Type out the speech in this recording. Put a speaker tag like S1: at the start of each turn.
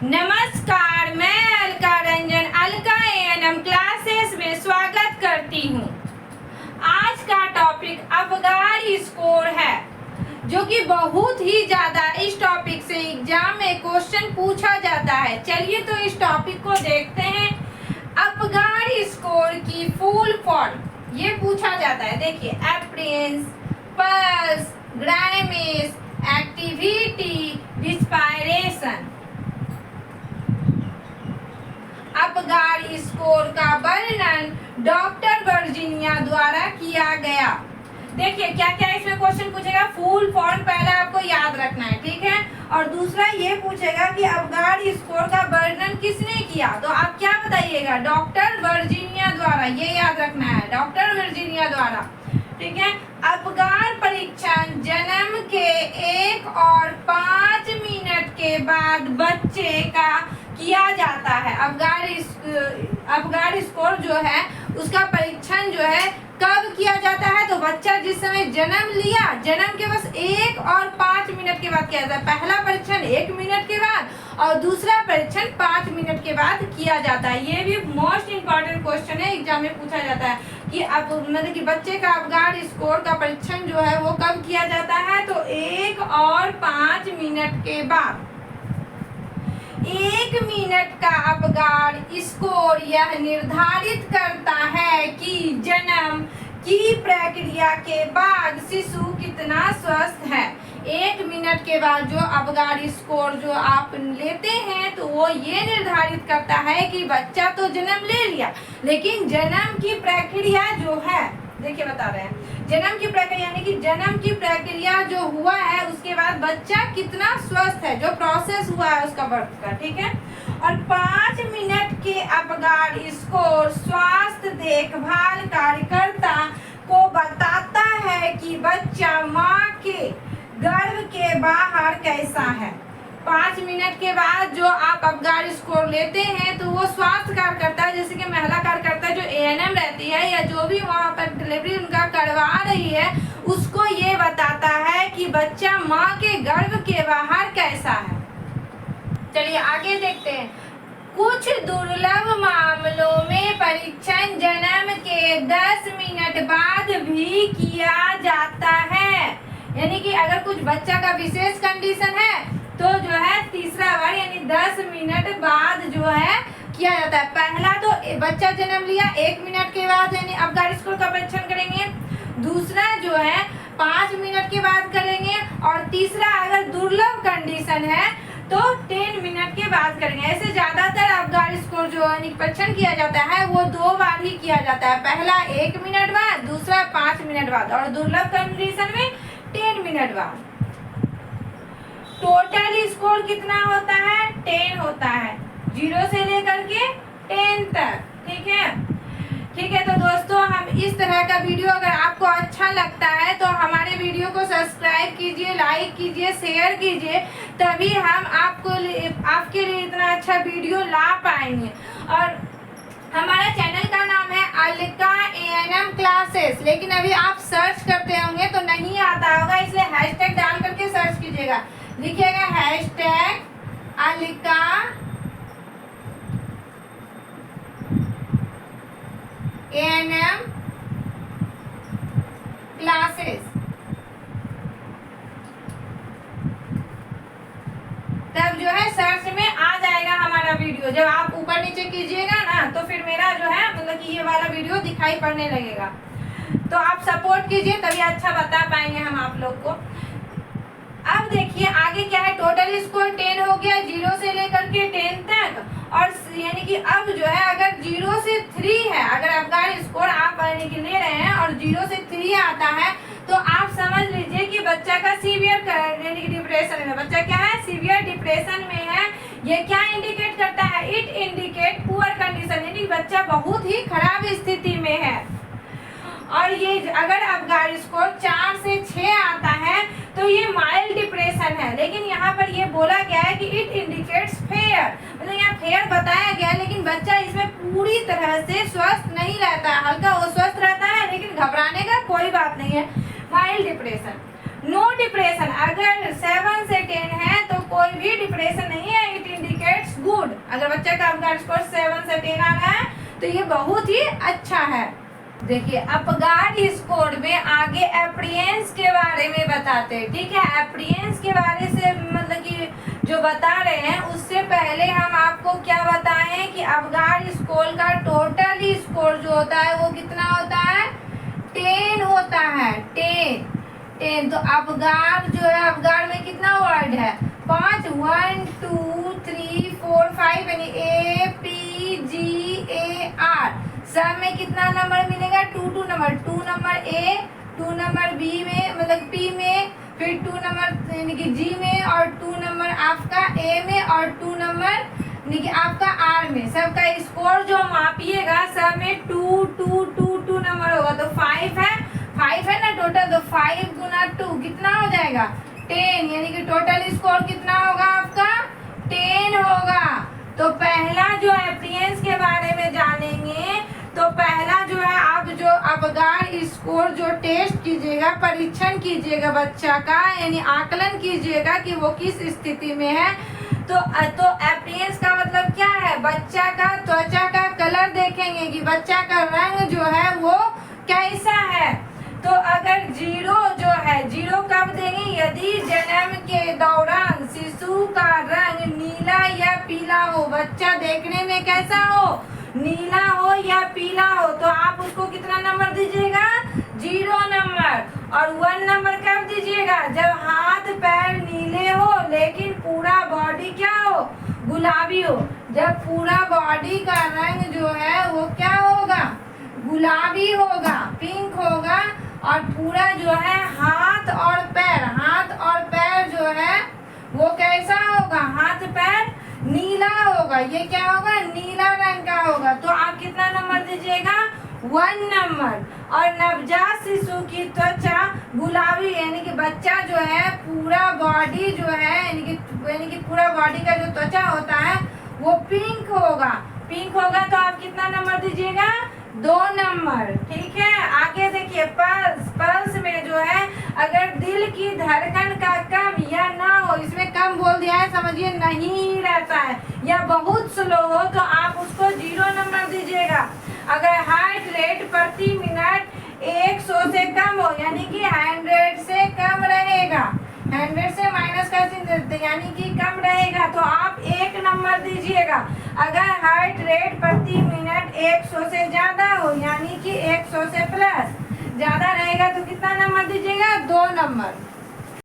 S1: नमस्कार, मैं Alka Ranjan Alka ANM classes में स्वागत करती हूँ। आज का टॉपिक अबगाड़ स्कोर है, जो कि बहुत ही ज्यादा इस टॉपिक से एग्जाम में क्वेश्चन पूछा जाता है। चलिए तो इस टॉपिक को देखते हैं। अबगाड़ स्कोर की फुल फॉर्म ये पूछा जाता है। देखिए, appearance, pulse, grimace, activity, respiration. Apgar score का वर्णन डॉक्टर वर्जीनिया द्वारा किया गया। देखिए क्या क्या इसमें क्वेश्चन पूछेगा। फुल फॉर्म पहले आपको याद रखना है, ठीक है। और दूसरा ये पूछेगा कि अबगाड़ स्कोर का वर्णन किसने किया, तो आप क्या बताइएगा, डॉक्टर वर्जीनिया द्वारा। ये याद रखना है, डॉक्टर वर्जीनिया द्वारा, ठीक है। अबगाड़ परीक्षण जन्म के 1 और 5 मिनट के बाद बच्चे का किया जाता है। अबगाड़ स्कोर जो है उसका परीक्षण जो है कब किया जाता है, तो बच्चा जिस समय जन्म लिया, जन्म के बस 1 और 5 मिनट के बाद किया जाता है। पहला परीक्षण 1 मिनट के बाद और दूसरा परीक्षण 5 मिनट के बाद किया जाता है। ये भी मोस्ट इम्पॉर्टेंट क्वेश्चन है, एग्जाम में पूछा जाता है कि अब मतलब कि बच्चे का अबगाड़ स्कोर का परीक्षण जो है वो कब किया जाता है, तो 1 और 5 मिनट के बाद। 1 मिनट का अबगाड़ स्कोर यह निर्धारित करता है कि जन्म की प्रक्रिया के बाद शिशु कितना स्वस्थ है। 1 मिनट के बाद जो अबगाड़ स्कोर जो आप लेते हैं तो वो ये निर्धारित करता है कि बच्चा तो जन्म ले लिया, लेकिन जन्म की प्रक्रिया जो है, देखिए बता रहे हैं, जन्म की प्रक्रिया यानी कि जन्म की प्रक्रिया जो हुआ है उसके बाद बच्चा कितना स्वस्थ है, जो प्रोसेस हुआ है उसका बर्थ का, ठीक है। और 5 मिनट के अबगाड़ स्कोर स्वास्थ्य देखभाल कार्यकर्ता को बताता है कि बच्चा माँ के गर्भ के बाहर कैसा है। 5 मिनट के बाद जो आप अबगाड़ स्कोर लेते हैं तो वो स्वास्थ्य कार्यकर्ता, जैसे कि महिला कार्यकर्ता जो एएनएम रहती है या जो भी वहाँ पर डिलीवरी उनका करवा रही है, उसको ये बताता है कि बच्चा माँ के गर्भ के बाहर कैसा है। चलिए आगे देखते हैं। कुछ दुर्लभ मामलों में परीक्षण जन्म के 10 मिनट बाद भी किया जाता है। यानी कि अगर कुछ बच्चा का विशेष कंडीशन है तो जो है तीसरा बार यानी 10 मिनट बाद जो है किया जाता है। पहला तो बच्चा जन्म लिया 1 मिनट के बाद यानी अबगाड़ स्कोर का परीक्षण करेंगे, दूसरा जो है 5 मिनट के बाद करेंगे, और तीसरा अगर दुर्लभ कंडीशन है तो 10 मिनट के बाद करेंगे। ऐसे ज्यादातर अबगाड़ स्कोर जो यानी परीक्षण किया जाता है वो 2 बार ही किया जाता है। पहला 1 मिनट बाद, दूसरा 5 मिनट बाद, और दुर्लभ कंडीशन में 10 मिनट बाद। टोटल स्कोर कितना होता है, 10 होता है, 0 से लेकर के 10 तक, ठीक है। ठीक है, तो दोस्तों हम इस तरह का वीडियो अगर आपको अच्छा लगता है तो हमारे वीडियो को सब्सक्राइब कीजिए, लाइक कीजिए, शेयर कीजिए, तभी हम आपके लिए इतना अच्छा वीडियो ला पाएंगे। और हमारा चैनल का नाम है अलका एएनएम क्लासेस, लेकिन अभी आप सर्च करते होंगे तो नहीं आता होगा, इसलिए हैशटैग डाल करके सर्च कीजिएगा। लिखिएगा हैशटैग अलका एएनएम क्लासेस, तब जो है सर्च में आ जाएगा हमारा वीडियो। जब आप ऊपर नीचे कीजिएगा ना तो फिर मेरा जो है मतलब कि ये वाला वीडियो दिखाई पड़ने लगेगा। तो आप सपोर्ट कीजिए, तभी अच्छा बता पाएंगे हम आप लोग को। अब देखिए आगे क्या है। टोटल स्कोर 10 हो गया, 0 से लेकर के 10 तक। और यानी कि अब जो है अगर 0 से 3 है, अगर अबगाड़ स्कोर आप यानी कि ले रहे हैं और 0 से 3 आता है तो आप समझ लीजिए कि बच्चा का सीवियर यानी कि डिप्रेशन में, बच्चा क्या है, सीवियर डिप्रेशन में है। ये क्या इंडिकेट करता है, इट इंडिकेट पुअर कंडीशन, यानी बच्चा बहुत ही खराब स्थिति में है। और ये अगर अबगाड़ स्कोर 4 से 6 आता है तो ये माइल्ड डिप्रेशन है। लेकिन यहाँ पर ये बोला गया है कि इट इंडिकेट्स फेयर, मतलब यहाँ फेयर बताया गया, लेकिन बच्चा इसमें पूरी तरह से स्वस्थ नहीं रहता है, हल्का वो स्वस्थ रहता है, लेकिन घबराने का कोई बात नहीं है। माइल्ड डिप्रेशन, नो डिप्रेशन, अगर 7 से 10 है तो कोई भी डिप्रेशन नहीं है, इट इंडिकेट्स गुड। अगर बच्चा का अपगार्ड स्कोर 7 से 10 आ रहा है तो ये बहुत ही अच्छा है। देखिए अपगार्ड स्कोर में आगे एप्रियंस के बारे में बताते हैं, ठीक है। एप्रियंस के बारे से मतलब कि जो बता रहे हैं उससे पहले हम आपको क्या बताएं कि अपगार्ड स्कोर का टोटल स्कोर जो होता है वो कितना होता है, 10 होता है, 10। तो अपगार्ड जो है, अपगार्ड में कितना वर्ड है, 5, 1 2 3 4 5 यानी APGAR। सब में कितना नंबर मिलेगा, 2 number, 2 number A, 2 number B में मतलब पी में, फिर 2 नंबर यानी कि जी में, और 2 नंबर आपका ए में, और 2 नंबर यानी कि आपका आर में। सबका स्कोर जो मापिएगा सब में 2 2 2 2 नंबर होगा। तो 5 है ना टोटल, तो 5 गुना 2 कितना हो जाएगा, 10। यानी कि टोटल स्कोर कितना होगा आपका, 10 होगा। तो पहला जो एप्रियंस के बारे में जानेंगे, तो पहला जो है आप जो अपगार्ड स्कोर जो टेस्ट कीजिएगा, परीक्षण कीजिएगा बच्चा का, यानी आकलन कीजिएगा कि वो किस स्थिति में है। तो एप्रियंस का मतलब क्या है, बच्चा का त्वचा का कलर देखेंगे कि बच्चा का रंग जो है वो कैसा है। तो अगर 0 जो है, 0 कब देंगे, यदि जन्म के दौरान शिशु का रंग नीला या पीला हो, बच्चा देखने में कैसा हो, नीला हो या पीला हो, तो आप उसको कितना नंबर दीजिएगा, 0 नंबर। और 1 नंबर कब दीजिएगा, जब हाथ पैर नीले हो लेकिन पूरा बॉडी क्या हो, गुलाबी हो। जब पूरा बॉडी का रंग जो है वो क्या होगा, गुलाबी होगा, पिंक होगा, और पूरा जो है हाथ और पैर जो है वो कैसा होगा, हाथ पैर नीला होगा। ये क्या होगा, नीला रंग का होगा। तो आप कितना नंबर दीजिएगा, 1 नंबर। और नवजात शिशु की त्वचा गुलाबी यानी कि बच्चा जो है पूरा बॉडी जो है यानी कि पूरा बॉडी का जो त्वचा होता है वो पिंक होगा। तो आप कितना नंबर दीजिएगा, 2 नंबर, ठीक है। आगे देखिए पल्स में जो है, अगर दिल की धड़कन का कम या ना हो, इसमें कम बोल दिया है, समझिए नहीं रहता है, या बहुत स्लो हो, तो आप उसको 0 नंबर दीजिएगा। अगर हार्ट रेट प्रति मिनट 100 से कम हो, यानी कि 100 से कम रहेगा, 100 से माइनस का चिन्ह यानी कि कम रहेगा, तो आप 1 नंबर दीजिएगा। अगर हार्ट रेट प्रति मिनट 100 से ज्यादा हो, यानी कि 100 से प्लस ज्यादा रहेगा, तो कितना नंबर दीजिएगा, 2 नंबर।